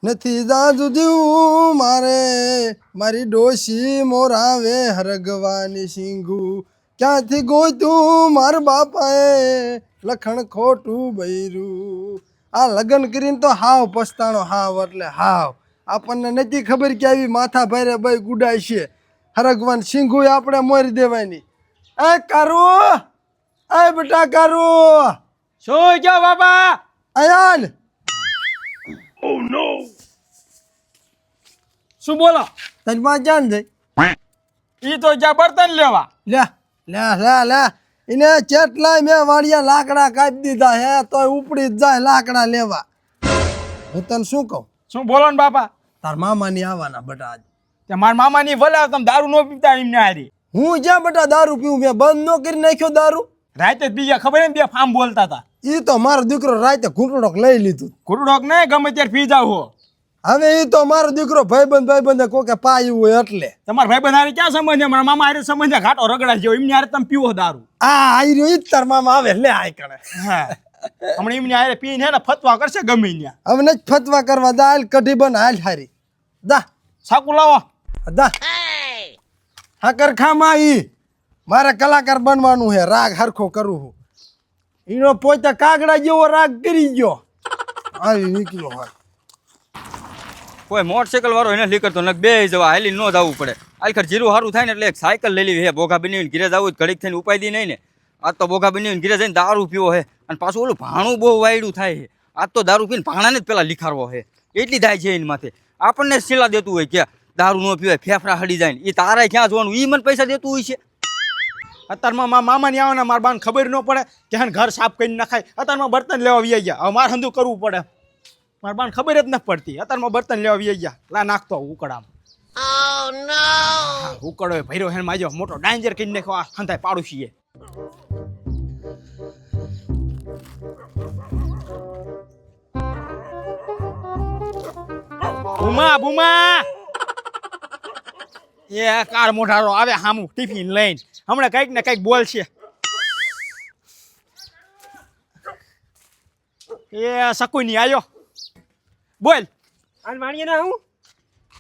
નથી જાજુ જીવું મારે મારી ડોશી મોરાવે હરગવાની સિંગુ ક્યાંથી ગોતું મારા બાપાએ લખણ ખોટું બૈરું આ લગ્ન કરીને તો હાવ પસ્તાણો હાવ એટલે હાવ આપણને નથી ખબર કે આવી માથા ભારે ભાઈ ગુડાય છે હરગવાન સિંગુ આપણે મોરી દેવાની એ કારું એ બેટા કારું શું જો બાપા આયાલ શું બોલો તારી માં જાન જાય ઈ તો જા બર્તન લેવા લે લે લે લે એને ચેટલાય મેં વાળિયા લાકડા કાપી દીધા હે તોય ઉપડી જ જાય લાકડા લેવા હું તને શું કહું શું બોલો ને બાપા તાર મામાની આવવાના બટા આજ તે મારા મામાની ભલે તમે દારૂ ન પીતા એમને હારી હું જ્યાં બટા દારૂ પીવું મેં બંધ ન કરી નાખ્યો દારૂ રાતે જ બીજા ખબર એમ બે ફામ બોલતા હતા ઈ તો મારો દીકરો રાતે ઘૂંટડોક લઈ લીધું કુરડોક ને ગમે ત્યારે પી જાવ હો હવે ઈ તો મારો દીકરો ભાઈબંધ કોકે પાયું હોય એટલે તમારા ભાઈબંધ હારે ક્યાં સંબંધ છે મારા મામા હારે સંબંધ છે ઘાટો રગડા જેવો એમની હારે તમે પીવો દારૂ આઈ રહ્યો ઈ જ તાર મામા આવે લે આય કણે હા હમણાં એમની હારે પીને હે ને ફતવા કરશે ગમે ત્યાં હવે નથી ફતવા કરવા દાલ કઢી બન હાલ હારી દા સાકુ લાવો દા હાકર ખામાં ઈ મારે કલાકાર બનવાનું છે રાગ હરખો કરું હું ઈનો પોતે કાગડા જેવો રાગ કરી ગયો આવી નીકળ્યો હોય કોઈ મોટરસાઇકલ વાળો એને લીકરતો ને બે જવા હાલી ન જવું પડે આખર જીરું સારું થાય ને એટલે એક સાયકલ લઈ લેવી હે બોગા બનાવીને ઘીરે જવું ઘડીક થઈને ઉપાય દી નહીં ને આજ તો બોગા બનાવીને ઘીરે જઈને દારૂ પીવો હે અને પાછું ઓલું ભાણું બહુ વાયડું થાય છે આજ તો દારૂ પીને ભાણાને જ પેલા લીખારવો હે એટલી થાય છે એની માથે આપણને સિલા દેતું હોય કે દારૂ ન પીવાય ફેફડા હડી જાય ને એ તારે ક્યાં જોવાનું એ મને પૈસા દેતું હોય છે અત્યારમાં મારા મામાની આવે ને મારા બાને ખબર ન પડે કે હે ઘર સાફ કરીને નખાય અત્યારમાં બર્તન લેવા વી ગયા હવે મારે હંધું કરવું પડે મારા બાને ખબર જ નથી પડતી અત્યારમાં બર્તન લેવા વી ગયા લા નાખતો ઉકળામાં ઉકળો ભર્યો હે માજો મોટો ડાંજર કરીને નાખો આ હંધાય પાડોશીએ બુમા બુમા એ કાર મોઢારો આવે હામું ટિફિન લઈને હમણાં કંઈક ને કંઈક બોલશે એ સકુની આયો બોલ આ વાણીએ ના આવું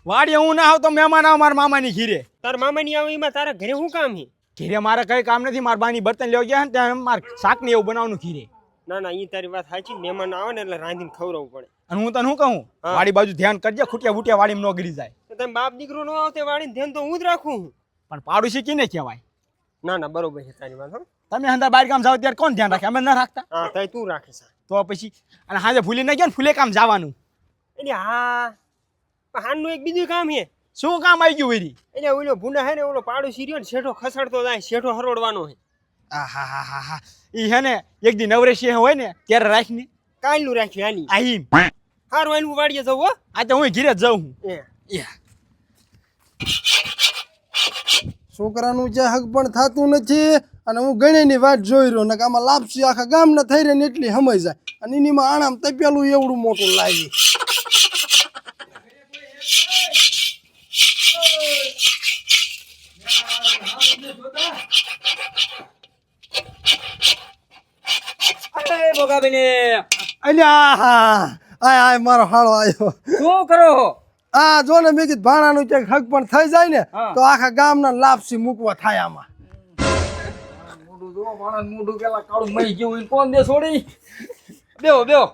વાડીએ હું ના આવ તો મહેમાન આવ મારા મામાની ઘીરે તાર મામાની આવું એમાં તારા ઘરે શું કામ છે ઘીરે મારે કઈ કામ નથી મારા બાની બર્તન લેવા ગયા ને ત્યાં મારે શાક ને એવું બનાવવાનું ઘીરે ના ના એ તારી વાત સાચી મહેમાન આવે ને એટલે રાંધીને ખવડાવવું પડે અને હું તને શું કહું વાડી બાજુ ધ્યાન કરજે ખૂટિયા બુટિયા વાડીમાં ન ગરી જાય તો તમે બાપ દીકરો ન આવતે વાળીને ધ્યાન તો હું જ રાખું પણ પાડોશી કીને કહેવાય ના ના બરોબર છે તારી વાત હો તમે અંદર બહાર કામ જાવ ત્યારે કોણ ધ્યાન રાખે અમે ન રાખતા હા તઈ તું રાખીશ તો પછી અને હાજે ભૂલી ન ગયા ને ફૂલે કામ જવાનું એટલે હા હાનનું એક બીજું કામ છે શું કામ આવી ગયું વેરી એટલે ઓલો ભૂંડા હે ને ઓલો પાડોશી રહ્યો ને શેઠો ખસડતો જાય શેઠો હરોડવાનો છે આહાહાહા ઈ હે ને એક દી નવરેશી હોય ને ત્યારે રાખને કાલનું રાખ્યું હાલી આહીમ હારું હાલ હું વાડીએ જવું હો આ તો હું ઘીરે જ જાઉં હું એ છોકરાનું જે હક પણ થતું નથી અને હું ગણીની વાત જોઈ રહ્યો ને કે આમાં લાપસી આખા ગામના થઈ રહે ને એટલી સમય જાય અને એનીમાં આણામ તપેલું એવડું મોટું લાવી બોગા બેને અલ્યા હા આય આય મારો હાળો આવ્યો શું કરો આ જો ને મેં કીધું ભાણાનું ક્યાંક હક પણ થઈ જાય ને તો આખા ગામના લાપસી મૂકવા થાય આમાં મોઢું જો માણસ મોઢું પેલા કાળું મહી ગયું કોણ દે છોડી બેહો બેહો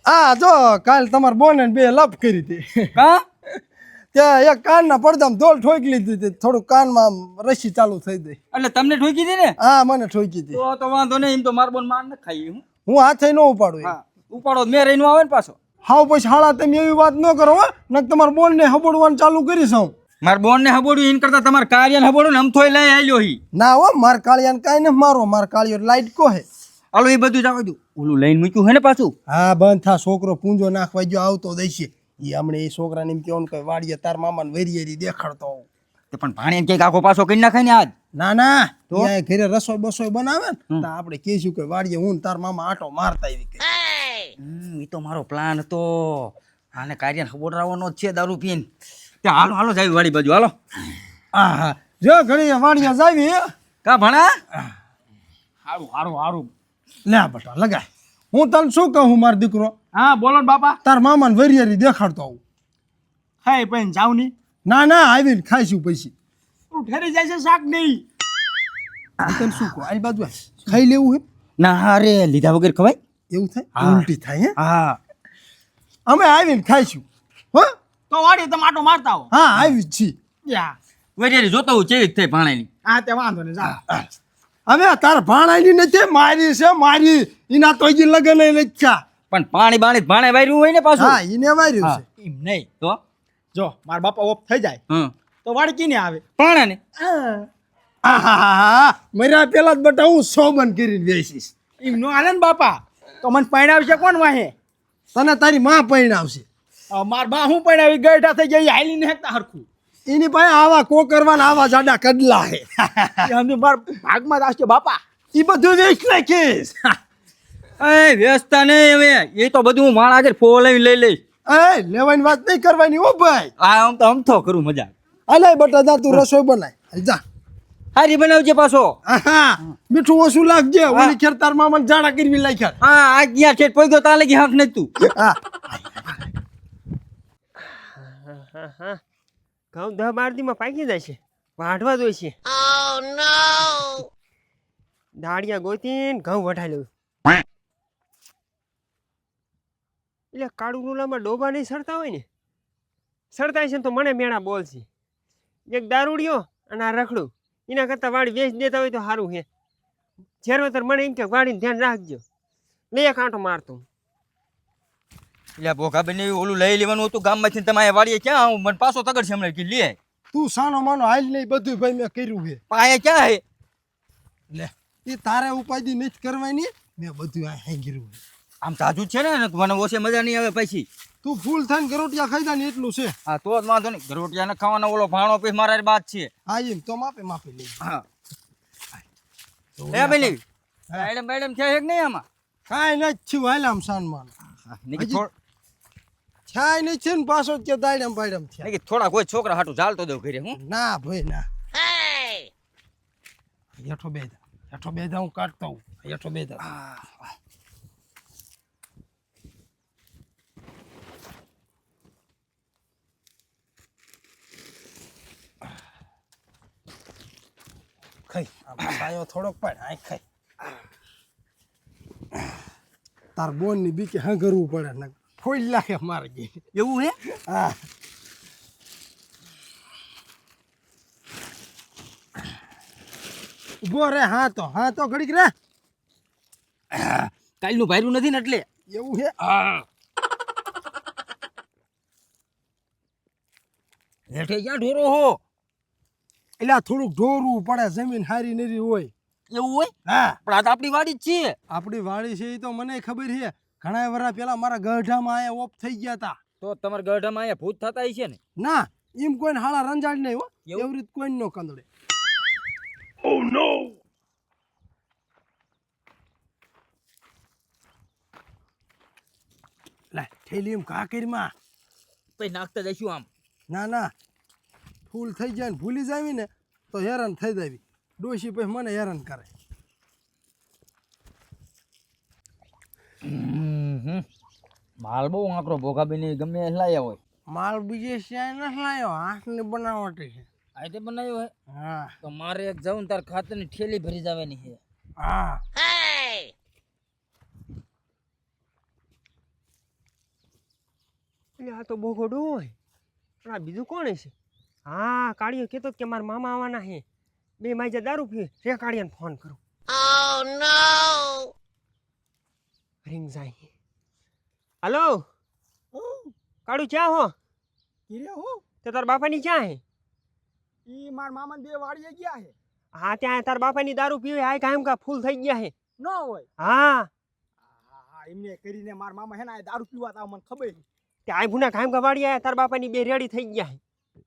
આ જો કાલ તમારા બોને બે લપ કરી હતી કા ત્યાં એક કાનના પડદામાં ધોળ ઠોકી લીધી હતી થોડુંક કાનમાં રસી ચાલુ થઈ ગઈ એટલે તમને ઠોકી દે ને હા મને ઠોકી હતી તો વાંધો નહીં એમ તો માર બોન માર ન ખાઈ હું હું હાથે ન ઉપાડું હા ઉપાડો મેં રહીને આવે ને પાછો હાવ પછી હાળા તમે એવી વાત ન કરો હો ને તમારા બોનને હબોડવાનું ચાલુ કરીશ હું માર બોન ને હબોડ્યું એન કરતા તમાર કાર્યને હબોડું ને અમથોય લઈ આલ્યો હી ના હો માર કાળિયાને કાંઈ ન મારો માર કાળિયો લાઈટ કો હે હાલો એ બધું જવા દઉં ઓલું લઈને મૂક્યું હે ને પાછું હા બંધ થા છોકરો પૂંજો નાખવા ગયો આવતો દઈશે એ હમણે એ છોકરાને એમ કહેવાનું કે વાડીએ તાર મામાને વેરી દેખાડતો હોઉં તે પણ ભાણે ક્યાંક આખો પાછો કરી નાખાય ને આજ ના ના તો ઘરે રસોઈ બસોઈ બનાવે ને તો આપણે કહીશું કે વાડીએ હું તાર મામા આટો મારતા આવી એ તો મારો પ્લાન હતો આને કાર્યને હબોડરાવવાનો જ છે દારૂ પીને તે હાલો હાલો જાય વાડી બાજુ હાલો હા હા જો ઘણી વાડીએ જાવી કા ભણા હારું હારું હારું લે બટા લગાય હું તને શું કહું મારો દીકરો હા બોલો ને બાપા. તાર મામાને વરિયારી દેખાડતો આવું. ખાઈ પણ જાવ નહીં. ના ના આવીને ખાઈશું પૈસી. તું ઠેરી જાય છે શાક નહીં. હું તને શું કહું આ બાજુ આય. ખાઈ લેવું હે ના અરે લીધા વગર ખવાય. એવું થાય હા. ઉલટી થાય હે હા અમે આવીને ખાઈશું હો. તો વાડી તમે આટો મારતા હો. હા આવી જ છીએ. યા વરિયાળી જોતો હું ચેવી થઈ પાણીની. હા તે વાંધો નહીં જા. હવે તાર ભાણાની નથી મારી છે મારી એના તો હજી લગન ય નથી થયા. પણ પાણી ભાણે વાર્યું હોય ને પાછું. હા એને વાર્યું છે. એમ નહીં. તો જો મારા બાપા ઓફ થઈ જાય તો વાડી કીને આવે. પાણે ને આહાહાહા. મર્યા પેલા જ બટા હું સોબન કરીને બેસીશ. એમ નો હાલે ને બાપા. તો મને પૈણાવશે કોણ વાહે? તને તારી માં પૈણાવશે. માર બા હું પૈણાવી ગઈઠા થઈ ગયા હાલી ને હેકતા હરખું. એની પાસે આવા કોકરવાના આવા જાડા કડલા હે. એ અમે માર ભાગમાં જ આવશે બાપા. એ બધું વેચ નાખીશ. એ વ્યસ્તા નહીં હવે એ તો બધું હું માણા આગળ ફોલાવી લઈ લઈશ. એ લેવાની વાત નહીં કરવાની હો ભાઈ. આ આમ તો અમથો કરું મજા. અલે બટા જા તું રસોઈ બનાય જા. હારી બનાવજે પાછો. આહા મીઠું ઓછું લાગજે. ઓલી ખેર તાર મામા જાડા કરવી લાગ્યા. હા આ ગયા છે પોઈ ગયો તાલે કે હક નથી તું. હા ઘઉં 10-12 દીમાં પાકી જાય છે વાઢવા જોઈએ છે દાળિયા ગોતીને ઘઉં વઢાઈ લેવું એટલે કાળું નુલામાં ડોબા નહીં સરતા હોય ને સરતા છે ને તો મને મેળા બોલશે એક દારૂડિયો અને આ રખડું એના કરતાં વાડી વેચ દેતા હોય તો સારું છે ઝેરવતર મને એમ કે વાડીને ધ્યાન રાખજો લે કાંટો મારતો એટલે ભોગા બેન ઓલું લઈ લેવાનું હતું ગામમાંથી તમે અહીંયા વાડીએ ક્યાં આવું મને પાછો તગડ છે હમણાં કે લે તું સાનો માનો હાલ નહીં બધું ભાઈ મેં કર્યું છે. પણ અહીંયા ક્યાં હે લે એ તારે ઉપાધિ નથી કરવાની મેં બધું આ હેંગર્યું છે. આમ તાજુ જ છે ને મને ઓછે મજા નહીં આવે પછી. તું ફૂલ થઈને ગરોટિયા ખાઈ જા ને એટલું છે. હા તો જ વાંધો નહીં ગરોટિયા ને ખાવાનો ઓલો ભાણો પીસ મારા બાદ છે. હા એમ તો માપે માપે લઈ હા એ બેલી મેડમ છે કે નહીં આમાં કાંઈ નથી થયું હાલ આમ સાન માનો નહીં છાય નહીં છે ને પાછો જ કે દાડમ બાડમ થયા. કે થોડા કોઈ છોકરા હાટું ચાલતો દઉં ઘરે હું ના ભાઈ ના હેઠો બે જા હું કાઢતો હું હેઠો બે જા. ખાઈ સાયો થોડોક પણ આ ખાઈ તાર બોન ની બીકે હા કરવું પડે ને ફોઈ લાગે મારે ગઈ એવું હે હા ઉભો રે હા તો ઘડીક રે કાલનું ભાયરું નથી ને એટલે એવું છે હેઠે ક્યાં ઢોરો હો એટલે આ થોડુંક ઢોરવું પડે જમીન હારી નરી હોય એવું હોય હા પણ આ તો આપણી વાડી જ છે આપણી વાડી છે એ તો મને ખબર છે ઘણા વર્ષ પેલા મારા ગઢામાં આયા ઓફ થઈ ગયા તા તો તમારા ગઢામાં અહીંયા ભૂત થતા છે ને ના એમ કોઈને હાળા રંજાડ નહીં હો એવું? એવી રીત કોઈ નો કંદડે ઓ નો લા થેલી એમ કા કરીમાં પછી નાખતા જઈશું આમ ના ફૂલ થઈ જાય ને ભૂલી જાવી ને તો હેરાન થઈ જાવી ડોશી પછી મને હેરાન કરે માલ બહુ આંકડો ભોગાબીને ગમે એ લાયા હોય માલ બીજે શ્યાય ન લાયો હાથની બનાવટ છે આ તે બનાવ્યો હે હા તો મારે એક જાઉં ને તાર ખાતરની ઠેલી ભરી જવાની છે હા એટલે આ તો બહુ ગોડું હોય પણ આ બીજું કોણ છે હા કાળીઓ કહેતો કે મારા મામા આવવાના છે બે માઈજા દારૂ પીએ રે કાળિયાને ફોન કરું રિંગ જાય હલો કાળું ક્યાં હો કીરે હું તો તાર બાપાની ક્યાં હે ઈ માર મામા બે વાડીએ ગયા હે. હા ત્યાં તાર બાપાની દારૂ પીવે આ કાયમ કા ફૂલ થઈ ગયા હે ન હોય. હા હા એમને કરીને માર મામા હે ને આ દારૂ પીવા તા મને ખબર નહીં. તે આ ભૂના કાયમ કા વાડી આયા તાર બાપાની બે રેડી થઈ ગયા હે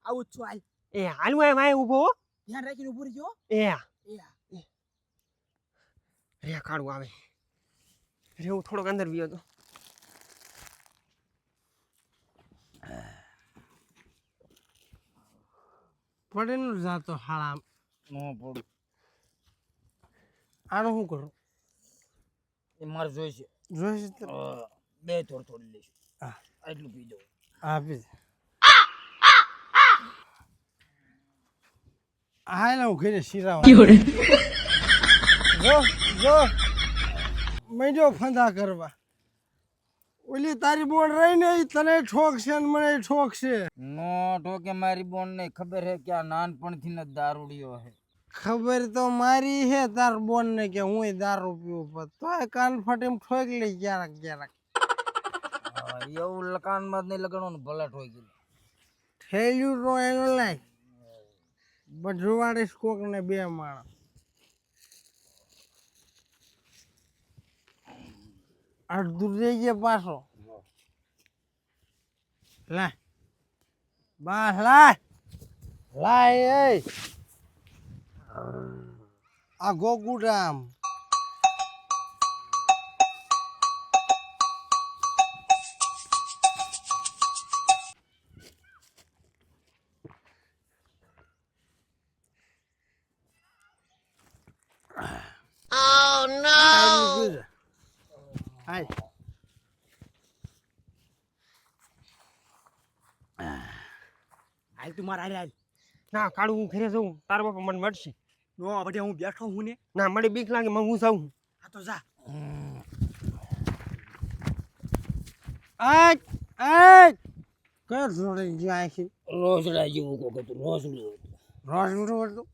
આવું જ છું હાલ. એ હાલું આય વાય ઊભો હો. ધ્યાન રાખીને ઊભું રહેજો. એ એ રે કાળું આવે રે હું થોડોક અંદર ગયો તો પડે ને જાતો હાળા નો પડું આનું શું કરું એ મારે જોઈશે જોઈશ તો બે થોડી થોડી લઈશું હા. એટલું પી દઉં આપી દે. હાલ હું ઘરે શીરાવા જો મેજો ફંદા કરવા ઓલી તારી બોન રહી ને ઈ તને ઠોકશે ને મને ઠોકશે. નો ઠોકે મારી બોન ને ખબર હે કે આ નાનપણથી ને દારૂડિયો હે ખબર તો મારી હે તાર બોન ને કે હું દારૂ પીવું પણ તોય કાન ફટીમ ઠોક લઈ ક્યારેક ક્યારેક. એવું લકાનમાં જ નહીં લગાડવાનું ભલે ઠોકી લે. થેલ્યું તો એનું લાય બધું વાળીશ કોક ને બે માણસ. અડધું જઈ ગયા પાછો લાય બસ લાય એ આ ગોકુડામ હાલ હાલ તું મારા હારે હાલ. ના કાળું હું ઘરે જઉં તારા બાપા મને મળશે નો બધે હું બેઠો હું ને. ના મને બીક લાગે હું જાઉં આ તો જા. કયો જોડે જાય છે રોજડા જેવું કોક હતું રોજડું હતું રોજ હતું.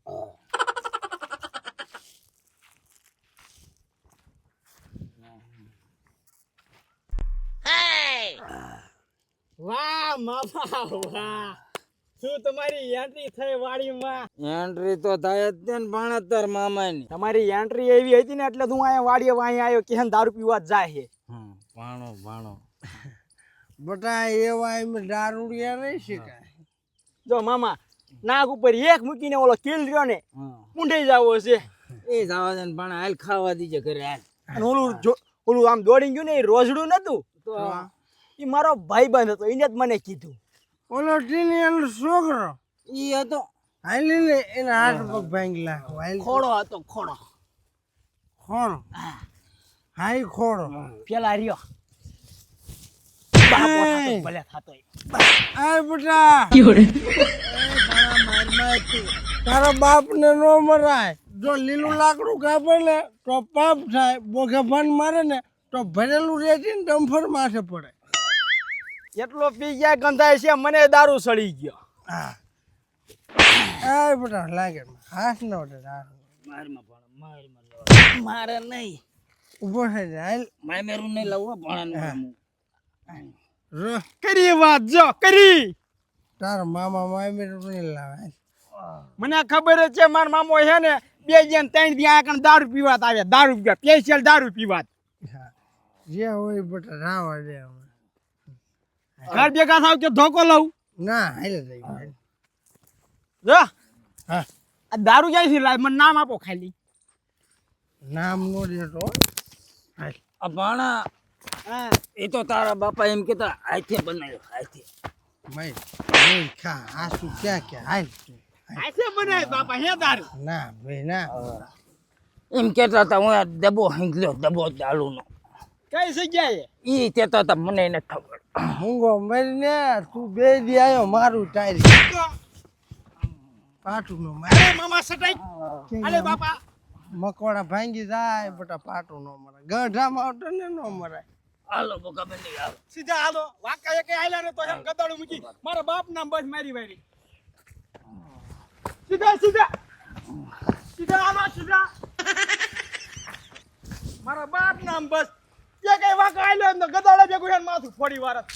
વાહ મામા વાહ, શું તમારી એન્ટ્રી થઈ વાડીમાં. એન્ટ્રી તો થાય જ ને ભાણેતર મામાની તમારી એન્ટ્રી એવી હતી ને એટલે હું અહીંયા વાડીએ વાંહી આવ્યો કે દારૂ પીવા જ જાય છે. ભાણો બટા એવા એમ દારૂડિયા નહીં શીખાય. જો મામા નાક ઉપર એક મૂકીને ઓલો કિલ રહ્યો ને ઊંડાઈ જાવો છે. એ જવા દે ને ભાણે હાલ ખાવા દીજે ઘરે હાલ અને ઓલું આમ દોડી ગયું ને એ રોજડું નતું તો એ મારો ભાઈબંધ હતો એને જ મને કીધું. ઓલો ટીનિયલ છોકરો ઈ હતો હાલી ને એના હાથ પગ ભાંગી નાખો. ખોડો હતો ખોડો. ખોડો હાઈ ખોડો પેલા રહ્યો બાપો થાતો ભલે થાતોય. આ બેટા તારા બાપ ને નો મરાય. જો લીલું લાકડું કાપે ને તો પાપ થાય, બોઘે ભાન મારે ને તો ભરેલું રેતી ને ડમ્ફર માથે પડે. એટલો પી ગયા ગંધાય છે મને દારૂ સડી ગયો. હા આ બેટા લાગે હાથ ન વડે મારે નહીં ઉભો થઈ જાય હાલ મામેરું નહીં લાવવા ભાણાનું રો કરી વાત જો કરી. તારા મામા મામી નહીં લાવે. મને ખબર જ છે મારા મામો છે ને 2 જણ 3 દી આકણ દારૂ પીવાત આવ્યા. દારૂ પીવા સ્પેશિયલ દારૂ પીવાત. હા જે હોય બેટા રાવા દે હવે. ઘર ભેગા થાવ કે ધોકો લઉં. ના હાલે જઈ જો હા આ દારૂ ક્યાંથી લાય મને નામ આપો ખાલી. નામ નો દેતો આ ભાણા હા એ તો તારા બાપા એમ કેતા હાથે બનાવ્યો હાથે મય નહીં ખા આસુ ક્યાં ક્યાં હાલ આસે બનાય બાપા હે દારૂ. ના ભાઈ ના એમ કેતા હતા હું આ ડબ્બો હાંગલ્યો ડબ્બો દારૂનો કઈ જગ્યાએ ઈ કેતા હતા મને એને ખબર મૂંગો મરીને તું બે દી આવ્યો મારું ટાયર પાટું નો મારે. અરે મામા સટાઈ. અલે બાપા મકોડા ભાંગી જાય બટા પાટું નો મરે. ગઢામાં આવતો ને નો મરાય. હાલો બોકા બની આવો સીધા હાલો વાકા એક આયલા ને તો એમ ગદાડું મૂકી મારા બાપ નામ બસ મારી વારી. સીધા સીધા સીધા હાલો સીધા મારા બાપ નામ બસ જે કઈ વાકા આયલો ને ગદાડા ભેગું એને માથું ફોડી વારત.